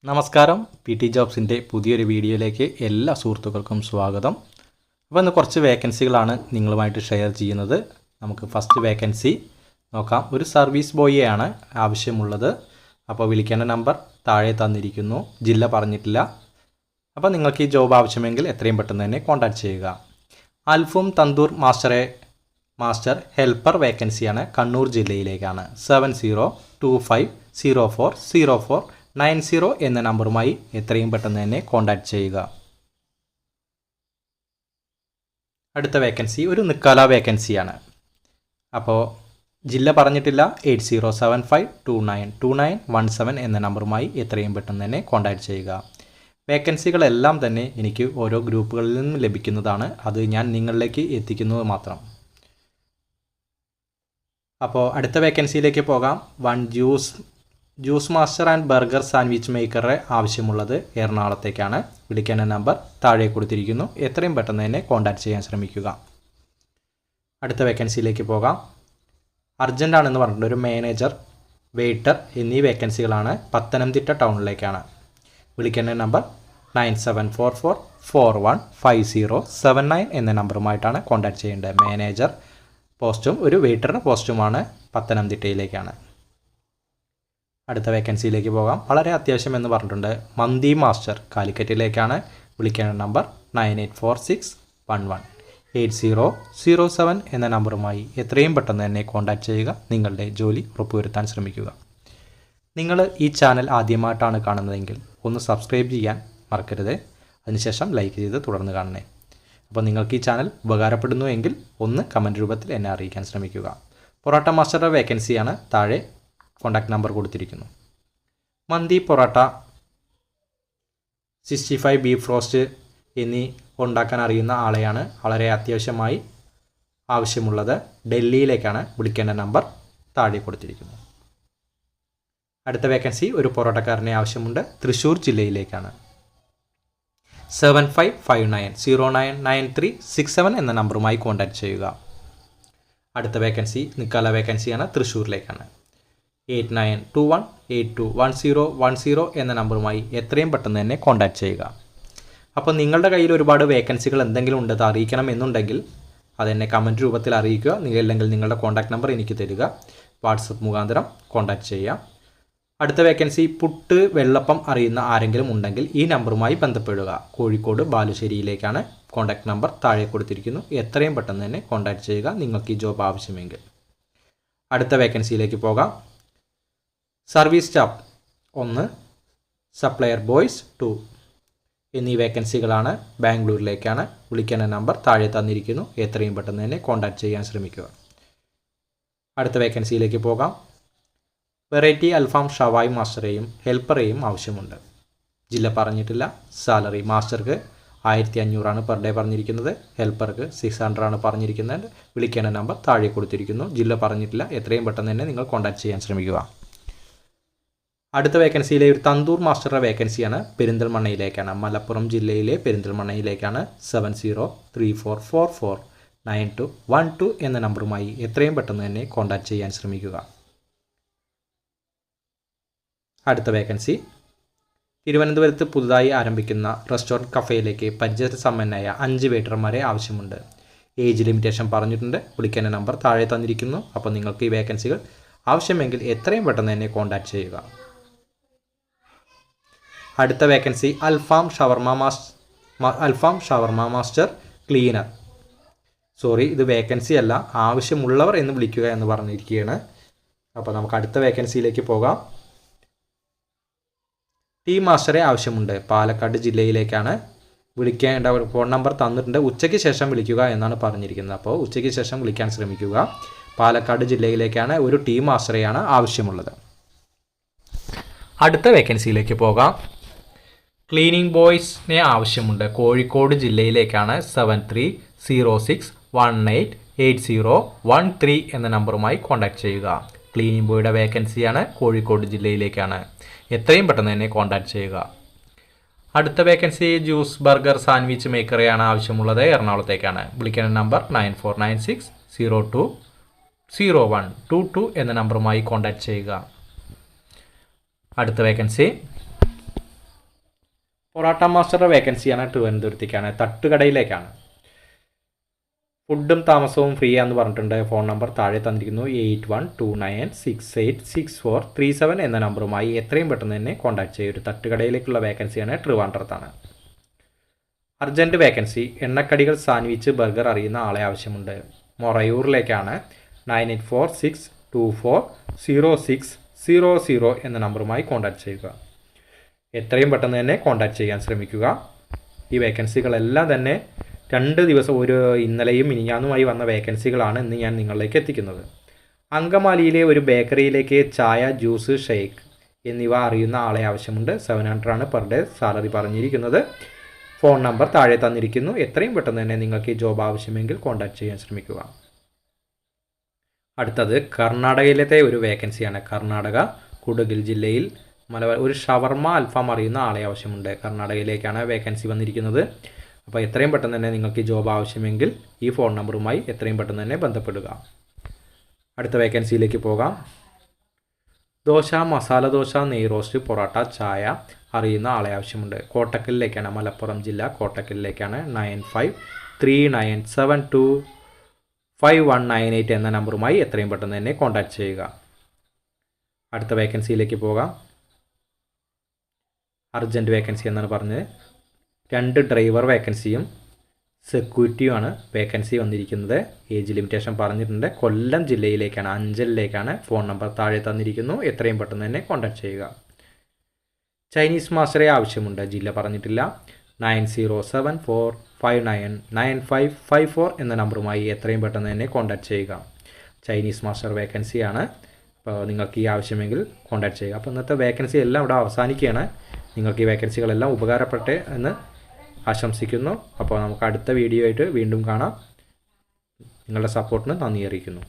നമസ്കാരം, P T ജോബ്സിൻ്റെ പുതിയൊരു വീഡിയോയിലേക്ക് എല്ലാ സുഹൃത്തുക്കൾക്കും സ്വാഗതം. അപ്പോൾ ഇന്ന് കുറച്ച് വേക്കൻസികളാണ് നിങ്ങളുമായിട്ട് ഷെയർ ചെയ്യുന്നത്. നമുക്ക് ഫസ്റ്റ് വേക്കൻസി നോക്കാം. ഒരു സർവീസ് ബോയിയാണ് ആവശ്യമുള്ളത്. അപ്പോൾ വിളിക്കേണ്ട നമ്പർ താഴെ തന്നിരിക്കുന്നു. ജില്ല പറഞ്ഞിട്ടില്ല. അപ്പോൾ നിങ്ങൾക്ക് ഈ ജോബ് ആവശ്യമെങ്കിൽ എത്രയും പെട്ടെന്ന് തന്നെ കോൺടാക്റ്റ് ചെയ്യുക. അൽഫും തന്തൂർ മാസ്റ്റർ ഹെൽപ്പർ വേക്കൻസിയാണ്. കണ്ണൂർ ജില്ലയിലേക്കാണ്. 7025040490 എന്ന നമ്പറുമായി എത്രയും പെട്ടെന്ന് തന്നെ കോൺടാക്റ്റ് ചെയ്യുക. അടുത്ത വേക്കൻസി ഒരു നിക്കാല വേക്കൻസിയാണ്. അപ്പോൾ ജില്ല പറഞ്ഞിട്ടില്ല. 8075292917 എന്ന നമ്പറുമായി എത്രയും പെട്ടെന്ന് തന്നെ കോൺടാക്റ്റ് ചെയ്യുക. വേക്കൻസികളെല്ലാം തന്നെ എനിക്ക് ഓരോ ഗ്രൂപ്പുകളിൽ നിന്നും ലഭിക്കുന്നതാണ്. അത് ഞാൻ നിങ്ങളിലേക്ക് എത്തിക്കുന്നത് മാത്രം. അപ്പോൾ അടുത്ത വേക്കൻസിയിലേക്ക് പോകാം. Juice master and burger sandwich മേക്കറെ ആവശ്യമുള്ളത് എറണാകുളത്തേക്കാണ്. വിളിക്കേണ്ട നമ്പർ താഴെ കൊടുത്തിരിക്കുന്നു. എത്രയും പെട്ടെന്ന് തന്നെ കോൺടാക്റ്റ് ചെയ്യാൻ ശ്രമിക്കുക. അടുത്ത വേക്കൻസിയിലേക്ക് പോകാം. അർജൻ്റ് ആണെന്ന് പറഞ്ഞിട്ടുണ്ട്. ഒരു മാനേജർ, വെയിറ്റർ എന്നീ വേക്കൻസികളാണ്. പത്തനംതിട്ട ടൗണിലേക്കാണ്. വിളിക്കേണ്ട നമ്പർ 9744415079 എന്ന നമ്പറുമായിട്ടാണ് കോൺടാക്റ്റ് ചെയ്യേണ്ടത്. മാനേജർ പോസ്റ്റും ഒരു വെയിറ്ററുടെ പോസ്റ്റുമാണ്. പത്തനംതിട്ടയിലേക്കാണ്. അടുത്ത വേക്കൻസിയിലേക്ക് പോകാം. വളരെ അത്യാവശ്യം എന്ന് പറഞ്ഞിട്ടുണ്ട്. മന്തി മാസ്റ്റർ കാലിക്കറ്റിലേക്കാണ്. വിളിക്കേണ്ട നമ്പർ 9846118007 എന്ന നമ്പറുമായി എത്രയും പെട്ടെന്ന് തന്നെ കോൺടാക്റ്റ് ചെയ്യുക. നിങ്ങളുടെ ജോലി ഉറപ്പുവരുത്താൻ ശ്രമിക്കുക. നിങ്ങൾ ഈ ചാനൽ ആദ്യമായിട്ടാണ് കാണുന്നതെങ്കിൽ ഒന്ന് സബ്സ്ക്രൈബ് ചെയ്യാൻ മറക്കരുത്. അതിനുശേഷം ലൈക്ക് ചെയ്ത് തുടർന്ന് കാണണേ. അപ്പോൾ നിങ്ങൾക്ക് ഈ ചാനൽ ഉപകാരപ്പെടുന്നു എങ്കിൽ ഒന്ന് കമൻറ്റ് രൂപത്തിൽ എന്നെ അറിയിക്കാൻ ശ്രമിക്കുക. പൊറോട്ട മാസ്റ്ററുടെ വേക്കൻസിയാണ്. താഴെ കോൺടാക്റ്റ് നമ്പർ കൊടുത്തിരിക്കുന്നു. മന്തി, പൊറോട്ട, 65 ബീഫ് റോസ്റ്റ് എന്നീ ഉണ്ടാക്കാൻ അറിയുന്ന ആളെയാണ് വളരെ അത്യാവശ്യമായി ആവശ്യമുള്ളത്. ഡൽഹിയിലേക്കാണ്. വിളിക്കേണ്ട നമ്പർ താഴെ കൊടുത്തിരിക്കുന്നു. അടുത്ത വേക്കൻസി ഒരു പൊറോട്ടക്കാരനെ ആവശ്യമുണ്ട്. തൃശ്ശൂർ ജില്ലയിലേക്കാണ്. 7559099367 എന്ന നമ്പറുമായി കോൺടാക്റ്റ് ചെയ്യുക. അടുത്ത വേക്കൻസി നിക്കാല വേക്കൻസിയാണ്. തൃശ്ശൂരിലേക്കാണ്. 8921821010 എന്ന നമ്പറുമായി എത്രയും പെട്ടെന്ന് തന്നെ കോൺടാക്റ്റ് ചെയ്യുക. അപ്പോൾ നിങ്ങളുടെ കയ്യിൽ ഒരുപാട് വേക്കൻസികൾ എന്തെങ്കിലും ഉണ്ടെന്ന് അറിയിക്കണം എന്നുണ്ടെങ്കിൽ അതെന്നെ കമൻറ്റ് രൂപത്തിൽ അറിയിക്കുക. അല്ലെങ്കിൽ നിങ്ങളുടെ കോൺടാക്റ്റ് നമ്പർ എനിക്ക് തരിക. വാട്സപ്പ് മുഖാന്തരം കോൺടാക്റ്റ് ചെയ്യാം. അടുത്ത വേക്കൻസി പുട്ട്, വെള്ളപ്പം അറിയുന്ന ആരെങ്കിലും ഉണ്ടെങ്കിൽ ഈ നമ്പറുമായി ബന്ധപ്പെടുക. കോഴിക്കോട് ബാലുശ്ശേരിയിലേക്കാണ്. കോൺടാക്റ്റ് നമ്പർ താഴെ കൊടുത്തിരിക്കുന്നു. എത്രയും പെട്ടെന്ന് തന്നെ കോൺടാക്റ്റ് ചെയ്യുക നിങ്ങൾക്ക് ഈ ജോബ് ആവശ്യമെങ്കിൽ. അടുത്ത വേക്കൻസിയിലേക്ക് പോകാം. സർവീസ് സ്റ്റാഫ് 1, സപ്ലയർ ബോയ്സ് 2 എന്നീ വേക്കൻസികളാണ്. ബാംഗ്ലൂരിലേക്കാണ്. വിളിക്കേണ്ട നമ്പർ താഴെ തന്നിരിക്കുന്നു. എത്രയും പെട്ടെന്ന് തന്നെ കോൺടാക്റ്റ് ചെയ്യാൻ ശ്രമിക്കുക. അടുത്ത വേക്കൻസിയിലേക്ക് പോകാം. വെറൈറ്റി അൽഫാം ഷവായ് മാസ്റ്ററെയും ഹെൽപ്പറെയും ആവശ്യമുണ്ട്. ജില്ല പറഞ്ഞിട്ടില്ല. സാലറി മാസ്റ്റർക്ക് 1500 പെർ ഡേ പറഞ്ഞിരിക്കുന്നത്. ഹെൽപ്പർക്ക് 600 പറഞ്ഞിരിക്കുന്നത്. വിളിക്കേണ്ട നമ്പർ താഴെ കൊടുത്തിരിക്കുന്നു. ജില്ല പറഞ്ഞിട്ടില്ല. എത്രയും പെട്ടെന്ന് തന്നെ നിങ്ങൾ കോൺടാക്റ്റ് ചെയ്യാൻ ശ്രമിക്കുക. അടുത്ത വേക്കൻസിയിലെ ഒരു തന്തൂർ മാസ്റ്ററുടെ വേക്കൻസിയാണ്. പെരിന്തൽമണ്ണയിലേക്കാണ്. മലപ്പുറം ജില്ലയിലെ പെരിന്തൽമണ്ണയിലേക്കാണ്. 7034449212 എന്ന നമ്പറുമായി എത്രയും പെട്ടെന്ന് തന്നെ കോൺടാക്റ്റ് ചെയ്യാൻ ശ്രമിക്കുക. അടുത്ത വേക്കൻസി തിരുവനന്തപുരത്ത് പുതുതായി ആരംഭിക്കുന്ന റെസ്റ്റോറൻറ്റ് കഫേയിലേക്ക് പരിചയസമ്പന്നരായ 5 വെയിറ്റർമാരെ ആവശ്യമുണ്ട്. ഏജ് ലിമിറ്റേഷൻ പറഞ്ഞിട്ടുണ്ട്. വിളിക്കേണ്ട നമ്പർ താഴെ തന്നിരിക്കുന്നു. അപ്പോൾ നിങ്ങൾക്ക് ഈ വേക്കൻസികൾ ആവശ്യമെങ്കിൽ എത്രയും പെട്ടെന്ന് തന്നെ കോൺടാക്റ്റ് ചെയ്യുക. അടുത്ത വേക്കൻസി അൽഫാം ഷവർമ മാസ്റ്റർ ക്ലീനർ. ഇത് വേക്കൻസി അല്ല, ആവശ്യമുള്ളവർ എന്ന് വിളിക്കുക എന്ന് പറഞ്ഞിരിക്കുകയാണ്. അപ്പോൾ നമുക്ക് അടുത്ത വേക്കൻസിയിലേക്ക് പോകാം. ടീം മാസ്റ്ററെ ആവശ്യമുണ്ട്. പാലക്കാട് ജില്ലയിലേക്കാണ്. വിളിക്കേണ്ട ഫോൺ നമ്പർ തന്നിട്ടുണ്ട്. ഉച്ചയ്ക്ക് ശേഷം വിളിക്കുക എന്നാണ് പറഞ്ഞിരിക്കുന്നത്. അപ്പോൾ ഉച്ചയ്ക്ക് ശേഷം വിളിക്കാൻ ശ്രമിക്കുക. പാലക്കാട് ജില്ലയിലേക്കാണ്. ഒരു ടീം മാസ്റ്ററെയാണ് ആവശ്യമുള്ളത്. അടുത്ത വേക്കൻസിയിലേക്ക് പോകാം. ക്ലീനിങ് ബോയ്സിനെ ആവശ്യമുണ്ട്. കോഴിക്കോട് ജില്ലയിലേക്കാണ്. 7306188013 എന്ന നമ്പറുമായി കോൺടാക്റ്റ് ചെയ്യുക. ക്ലീനിങ് ബോയുടെ വേക്കൻസിയാണ്. കോഴിക്കോട് ജില്ലയിലേക്കാണ്. എത്രയും പെട്ടെന്ന് തന്നെ കോൺടാക്റ്റ് ചെയ്യുക. അടുത്ത വേക്കൻസി ജ്യൂസ്, ബർഗർ, സാൻഡ്വിച്ച് മേക്കറെയാണ് ആവശ്യമുള്ളത്. എറണാകുളത്തേക്കാണ്. വിളിക്കേണ്ട നമ്പർ 9496020122 എന്ന നമ്പറുമായി കോൺടാക്റ്റ് ചെയ്യുക. അടുത്ത വേക്കൻസി പൊറോട്ട മാസ്റ്ററുടെ വേക്കൻസിയാണ് തിരുവനന്തപുരത്തേക്കാണ്, തട്ടുകടയിലേക്കാണ്. ഫുഡും താമസവും ഫ്രീ ആണെന്ന് പറഞ്ഞിട്ടുണ്ട്. ഫോൺ നമ്പർ താഴെ തന്നിരിക്കുന്നു. 8129686437 എന്ന നമ്പറുമായി എത്രയും പെട്ടെന്ന് തന്നെ കോൺടാക്ട് ചെയ്യുക. ഒരു തട്ടുകടയിലേക്കുള്ള വേക്കൻസിയാണ്, ട്രിവാൻഡ്രത്താണ്. അർജൻറ്റ് വേക്കൻസി, എണ്ണക്കടികൾ, സാൻഡ്വിച്ച്, ബർഗർ അറിയുന്ന ആളെ ആവശ്യമുണ്ട്. മൊറയൂറിലേക്കാണ്. 9846240600 എന്ന നമ്പറുമായി കോൺടാക്ട് ചെയ്യുക. എത്രയും പെട്ടെന്ന് തന്നെ കോൺടാക്ട് ചെയ്യാൻ ശ്രമിക്കുക. ഈ വേക്കൻസികളെല്ലാം തന്നെ 2 ദിവസം, ഇന്നലെയും മിനിഞ്ഞാന്നുമായി വന്ന വേക്കൻസികളാണ് ഇന്ന് ഞാൻ നിങ്ങളിലേക്ക് എത്തിക്കുന്നത്. അങ്കമാലിയിലെ ഒരു ബേക്കറിയിലേക്ക് ചായ, ജ്യൂസ്, ഷേക്ക് എന്നിവ അറിയുന്ന ആളെ ആവശ്യമുണ്ട്. 700 ആണ് പെർ ഡേ സാലറി പറഞ്ഞിരിക്കുന്നത്. ഫോൺ നമ്പർ താഴെ തന്നിരിക്കുന്നു. എത്രയും പെട്ടെന്ന് തന്നെ നിങ്ങൾക്ക് ഈ ജോബ് ആവശ്യമെങ്കിൽ കോൺടാക്ട് ചെയ്യാൻ ശ്രമിക്കുക. അടുത്തത് കർണാടകയിലത്തെ ഒരു വേക്കൻസിയാണ്. കർണാടക കുടകിൽ ജില്ലയിൽ ഒരു ഷവർമ അൽഫാം അറിയുന്ന ആളെ ആവശ്യമുണ്ട്. കർണാടകയിലേക്കാണ് വേക്കൻസി വന്നിരിക്കുന്നത്. അപ്പോൾ എത്രയും പെട്ടെന്ന് തന്നെ നിങ്ങൾക്ക് ഈ ജോബ് ആവശ്യമെങ്കിൽ ഈ ഫോൺ നമ്പറുമായി എത്രയും പെട്ടെന്ന് തന്നെ ബന്ധപ്പെടുക. അടുത്ത വേക്കൻസിയിലേക്ക് പോകാം. ദോശ, മസാല ദോശ, നെയ് റോസ്റ്റ്, പൊറോട്ട, ചായ അറിയുന്ന ആളെ ആവശ്യമുണ്ട്. കോട്ടക്കലിലേക്കാണ്, മലപ്പുറം ജില്ല കോട്ടക്കലിലേക്കാണ്. 9539725198 എന്ന നമ്പറുമായി എത്രയും പെട്ടെന്ന് തന്നെ കോൺടാക്ട് ചെയ്യുക. അടുത്ത വേക്കൻസിയിലേക്ക് പോകാം. അർജൻറ്റ് വേക്കൻസി എന്നാണ് പറഞ്ഞത്. 2 ഡ്രൈവർ വേക്കൻസിയും സെക്യൂരിറ്റിയുമാണ് വേക്കൻസി വന്നിരിക്കുന്നത്. ഏജ് ലിമിറ്റേഷൻ പറഞ്ഞിട്ടുണ്ട്. കൊല്ലം ജില്ലയിലേക്കാണ്, അഞ്ചലിലേക്കാണ്. ഫോൺ നമ്പർ താഴെ തന്നിരിക്കുന്നു. എത്രയും പെട്ടെന്ന് തന്നെ കോൺടാക്ട് ചെയ്യുക. ചൈനീസ് മാസ്റ്ററെ ആവശ്യമുണ്ട്. ജില്ല പറഞ്ഞിട്ടില്ല. 9074599554 എന്ന നമ്പറുമായി എത്രയും പെട്ടെന്ന് തന്നെ കോൺടാക്ട് ചെയ്യുക. ചൈനീസ് മാസ്റ്റർ വേക്കൻസിയാണ്. അപ്പോൾ നിങ്ങൾക്ക് ഈ ആവശ്യമെങ്കിൽ കോൺടാക്ട് ചെയ്യുക. അപ്പോൾ ഇന്നത്തെ വേക്കൻസി എല്ലാം ഇവിടെ അവസാനിക്കുകയാണ്. നിങ്ങൾക്ക് ഈ വേക്കൻസികളെല്ലാം ഉപകാരപ്പെട്ടെ എന്ന് ആശംസിക്കുന്നു. അപ്പോൾ നമുക്ക് അടുത്ത വീഡിയോ ആയിട്ട് വീണ്ടും കാണാം. നിങ്ങളുടെ സപ്പോർട്ടിന് നന്ദി അറിയിക്കുന്നു.